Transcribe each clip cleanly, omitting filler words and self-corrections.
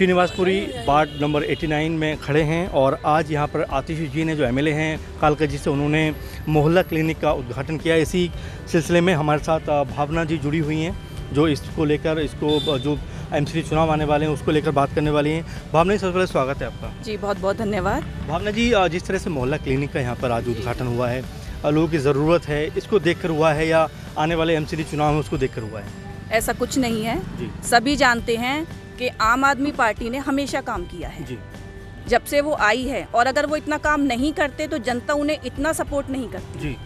Srinivaspuri ward number 89 में खड़े हैं और आज यहाँ पर आतिश जी ने जो एमएलए हैं कालकाजी से, उन्होंने मोहल्ला क्लिनिक का उद्घाटन किया। इसी सिलसिले में हमारे साथ भावना जी जुड़ी हुई हैं जो इसको लेकर जो एमसीडी चुनाव आने वाले हैं उसको लेकर बात करने वाली हैं। भावना जी, सबसे पहले स्वागत है आपका। जी बहुत बहुत धन्यवाद। भावना जी, जिस तरह से मोहल्ला क्लिनिक का यहाँ पर आज उद्घाटन हुआ है, लोगों की ज़रूरत है, इसको देखकर हुआ है या आने वाले एमसीडी चुनाव में उसको देखकर हुआ है? ऐसा कुछ नहीं है जी। सभी जानते हैं कि आम आदमी पार्टी ने हमेशा काम किया है जी। जब से वो आई है, और अगर वो इतना काम नहीं करते तो जनता उन्हें इतना सपोर्ट नहीं करती जी।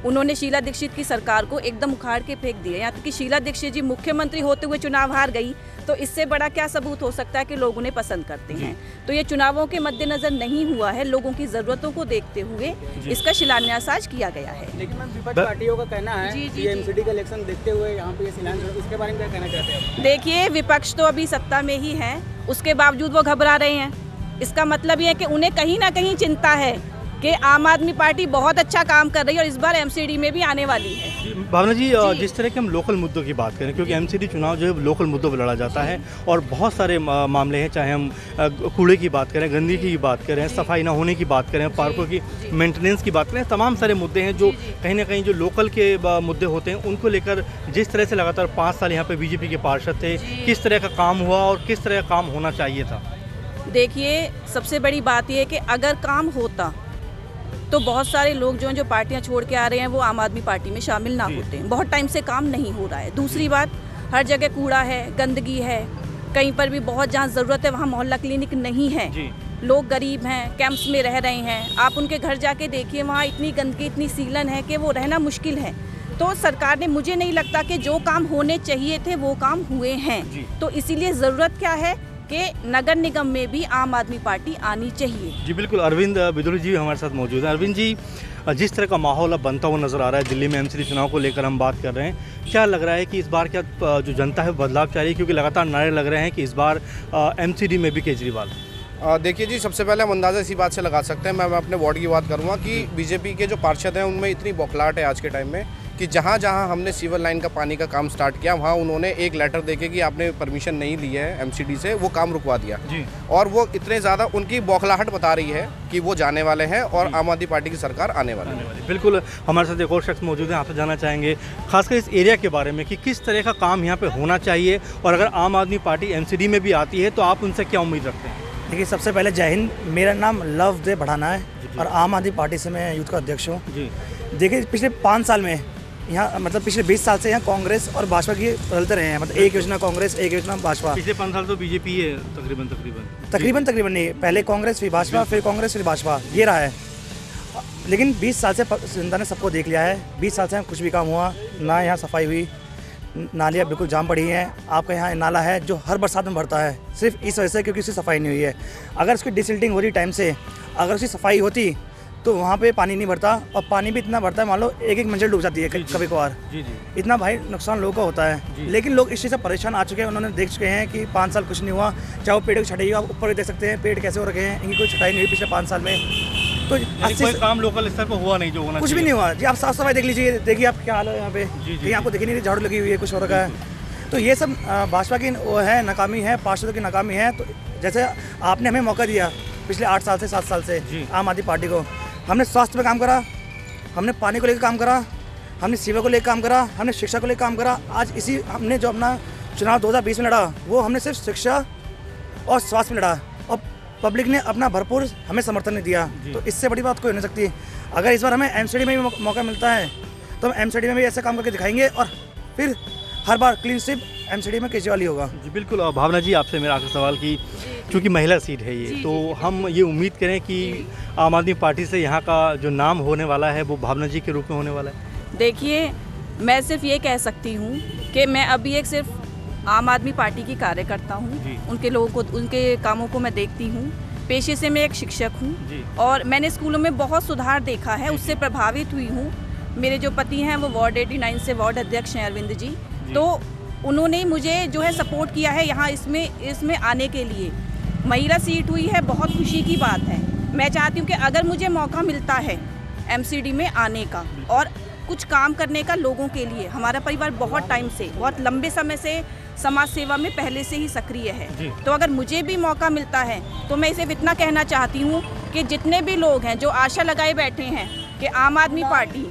उन्होंने शीला दीक्षित की सरकार को एकदम उखाड़ के फेंक दिया। यहाँ तक कि शीला दीक्षित जी मुख्यमंत्री होते हुए चुनाव हार गई, तो इससे बड़ा क्या सबूत हो सकता है कि लोग उन्हें पसंद करते हैं। तो ये चुनावों के मद्देनजर नहीं हुआ है, लोगों की ज़रूरतों को देखते हुए इसका शिलान्यास आज किया गया है। लेकिन मैम, विपक्ष पार्टियों का कहना है कि एमसीडी का इलेक्शन देखते हुए यहाँ पे ये शिलान्यास, इसके बारे में क्या कहना चाहते हैं? देखिए, विपक्ष तो अभी सत्ता में ही है, उसके बावजूद वो घबरा रहे हैं। इसका मतलब ये है कि उन्हें कहीं ना कहीं चिंता है कि आम आदमी पार्टी बहुत अच्छा काम कर रही है और इस बार एमसीडी में भी आने वाली है। भावना जी, जिस तरह के हम लोकल मुद्दों की बात करें, क्योंकि एमसीडी चुनाव जो है लोकल मुद्दों पर लड़ा जाता है और बहुत सारे मामले हैं, चाहे हम कूड़े की बात करें, गंदगी की बात करें, सफाई ना होने की बात करें, पार्कों की मेंटेनेंस की बात करें, तमाम सारे मुद्दे हैं जो कहीं ना कहीं जो लोकल के मुद्दे होते हैं उनको लेकर जिस तरह से लगातार 5 साल यहाँ पे बीजेपी के पार्षद थे, किस तरह का काम हुआ और किस तरह का काम होना चाहिए था? देखिए, सबसे बड़ी बात यह है कि अगर काम होता तो बहुत सारे लोग जो पार्टियां छोड़ के आ रहे हैं वो आम आदमी पार्टी में शामिल ना होते हैं। बहुत टाइम से काम नहीं हो रहा है। दूसरी बात, हर जगह कूड़ा है, गंदगी है, कहीं पर भी बहुत जहाँ ज़रूरत है वहाँ मोहल्ला क्लिनिक नहीं है। लोग गरीब हैं, कैंप्स में रह रहे हैं, आप उनके घर जाके देखिए, वहाँ इतनी गंदगी, इतनी सीलन है कि वो रहना मुश्किल है। तो सरकार ने, मुझे नहीं लगता कि जो काम होने चाहिए थे वो काम हुए हैं। तो इसीलिए ज़रूरत क्या है कि नगर निगम में भी आम आदमी पार्टी आनी चाहिए। जी बिल्कुल। अरविंद बिदुरी जी हमारे साथ मौजूद हैं। अरविंद जी, जिस तरह का माहौल अब बनता हुआ नज़र आ रहा है, दिल्ली में एमसीडी चुनाव को लेकर हम बात कर रहे हैं, क्या लग रहा है कि इस बार क्या जो जनता है बदलाव चाह रही है? क्योंकि लगातार नारे लग रहे हैं कि इस बार एमसीडी में भी केजरीवाल। देखिए जी, सबसे पहले हम अंदाज़ा इसी बात से लगा सकते हैं, मैं अपने वार्ड की बात करूँगा कि बीजेपी के जो पार्षद हैं उनमें इतनी बौखलाहट है आज के टाइम में कि जहाँ जहाँ हमने सीवर लाइन का पानी का काम स्टार्ट किया, वहाँ उन्होंने एक लेटर देके कि आपने परमिशन नहीं ली है एमसीडी से, वो काम रुकवा दिया जी। और वो इतने ज़्यादा उनकी बौखलाहट बता रही है कि वो जाने वाले हैं और आम आदमी पार्टी की सरकार आने वाली है। बिल्कुल। हमारे साथ एक और शख्स मौजूद है, आपसे जानना चाहेंगे खासकर इस एरिया के बारे में कि किस तरह का काम यहाँ पे होना चाहिए, और अगर आम आदमी पार्टी एमसीडी में भी आती है तो आप उनसे क्या उम्मीद रखते हैं? देखिए, सबसे पहले जय हिंद। मेरा नाम लवदेव बढ़ाना है और आम आदमी पार्टी से मैं यूथ का अध्यक्ष हूँ जी। देखिए, पिछले 5 साल में यहाँ, मतलब पिछले 20 साल से यहाँ कांग्रेस और भाजपा की बदलते रहे हैं। मतलब एक योजना कांग्रेस, एक योजना भाजपा। पिछले 5 साल तो बीजेपी है तकरीबन नहीं, पहले कांग्रेस फिर भाजपा, फिर कांग्रेस फिर भाजपा, ये रहा है। लेकिन 20 साल से जनता ने सबको देख लिया है। 20 साल से यहाँ कुछ भी काम हुआ ना, यहाँ सफाई हुई, नालियाँ बिल्कुल जाम पड़ी हैं। आपका यहाँ नाला है जो हर बरसात में भरता है, सिर्फ इस वजह से क्योंकि उसकी सफाई नहीं हुई है। अगर उसकी डिसिल्टिंग हो रही टाइम से, अगर उसकी सफाई होती तो वहाँ पे पानी नहीं भरता, और पानी भी इतना भरता है, मान लो एक मंजिल डूब जाती है कभी कभार। इतना भाई नुकसान लोगों का होता है। लेकिन लोग इस चीज़ से परेशान आ चुके हैं। उन्होंने देख चुके हैं कि 5 साल कुछ नहीं हुआ। चाहे वो पेड़ की छटाई, आप ऊपर भी देख सकते हैं पेड़ कैसे हो रखे हैं, इनकी कोई छटाई नहीं हुई पिछले 5 साल में। तो कोई काम लोकल स्तर पर हुआ नहीं जो होना, कुछ भी नहीं हुआ जी। आप साफ सफाई देख लीजिए, देखिए आप क्या हाल है यहाँ पे, कहीं आपको देखी नहीं, झाड़ू लगी हुई है, कुछ हो रखा है। तो ये सब भाजपा की वो है नाकामी है, पार्षदों की नाकामी है। तो जैसे आपने हमें मौका दिया पिछले 8 साल से 7 साल से आम आदमी पार्टी को, हमने स्वास्थ्य पे काम करा, हमने पानी को लेकर काम करा, हमने सीवर को लेकर काम करा, हमने शिक्षा को लेकर काम करा। आज इसी हमने जो अपना चुनाव 2020 में लड़ा, वो हमने सिर्फ शिक्षा और स्वास्थ्य में लड़ा, और पब्लिक ने अपना भरपूर हमें समर्थन नहीं दिया। तो इससे बड़ी बात कोई नहीं सकती। अगर इस बार हमें एमसीडी में भी मौका मिलता है तो हम एमसीडी में भी ऐसे काम करके दिखाएंगे, और फिर हर बार क्लीन स्वीप एमसीडी में केजरीवाल ही होगा जी। बिल्कुल। भावना जी, आपसे मेरा आखिरी सवाल की, क्योंकि महिला सीट है ये, तो हम ये उम्मीद करें कि आम आदमी पार्टी से यहाँ का जो नाम होने वाला है वो भावना जी के रूप में होने वाला है? देखिए, मैं सिर्फ ये कह सकती हूँ कि मैं अभी एक सिर्फ आम आदमी पार्टी की कार्यकर्ता हूँ। उनके लोगों को, उनके कामों को मैं देखती हूँ। पेशे से मैं एक शिक्षक हूँ और मैंने स्कूलों में बहुत सुधार देखा है, उससे प्रभावित हुई हूँ। मेरे जो पति हैं वो वार्ड 89 से वार्ड अध्यक्ष हैं, अरविंद जी। तो उन्होंने मुझे जो है सपोर्ट किया है यहाँ इसमें आने के लिए। महिला सीट हुई है, बहुत खुशी की बात है। मैं चाहती हूँ कि अगर मुझे मौका मिलता है एमसीडी में आने का, और कुछ काम करने का लोगों के लिए। हमारा परिवार बहुत टाइम से, बहुत लंबे समय से समाज सेवा में पहले से ही सक्रिय है। तो अगर मुझे भी मौका मिलता है तो मैं इसे इतना कहना चाहती हूँ कि जितने भी लोग हैं जो आशा लगाए बैठे हैं कि आम आदमी पार्टी